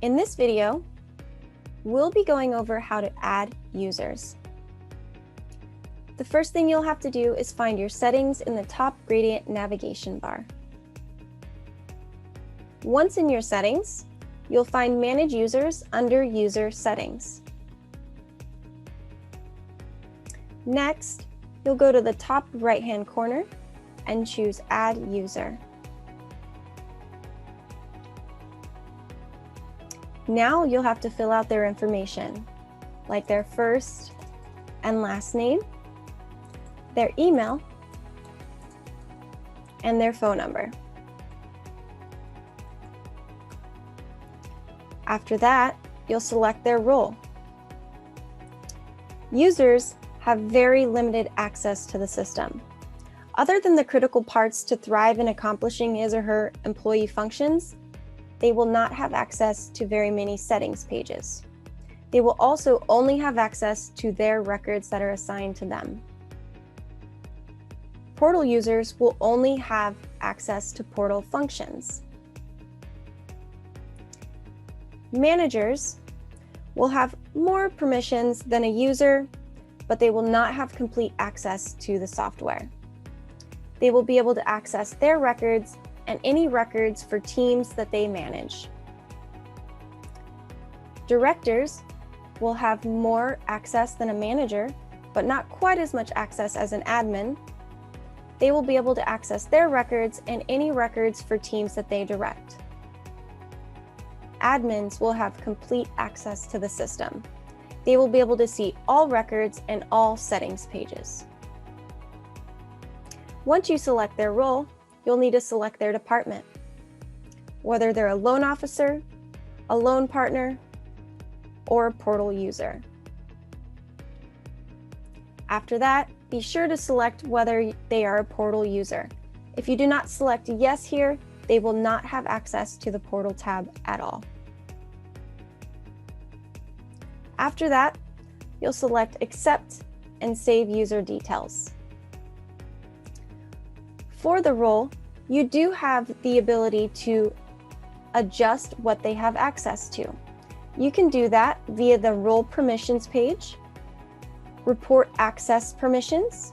In this video, we'll be going over how to add users. The first thing you'll have to do is find your settings in the top gradient navigation bar. Once in your settings, you'll find Manage Users under User Settings. Next, you'll go to the top right-hand corner and choose Add User. Now you'll have to fill out their information, like their first and last name, their email, and their phone number. After that, you'll select their role. Users have very limited access to the system. Other than the critical parts to thrive in accomplishing his or her employee functions, they will not have access to very many settings pages. They will also only have access to their records that are assigned to them. Portal users will only have access to portal functions. Managers will have more permissions than a user, but they will not have complete access to the software. They will be able to access their records and any records for teams that they manage. Directors will have more access than a manager, but not quite as much access as an admin. They will be able to access their records and any records for teams that they direct. Admins will have complete access to the system. They will be able to see all records and all settings pages. Once you select their role, you'll need to select their department, whether they're a loan officer, a loan partner, or a portal user. After that, be sure to select whether they are a portal user. If you do not select yes here, they will not have access to the portal tab at all. After that, you'll select Accept and save user details. For the role, you do have the ability to adjust what they have access to. You can do that via the Role Permissions page, Report Access Permissions,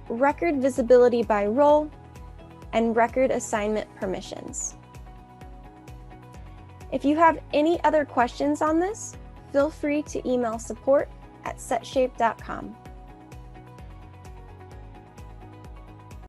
Record Visibility by Role, and Record Assignment Permissions. If you have any other questions on this, feel free to email support@setshape.com.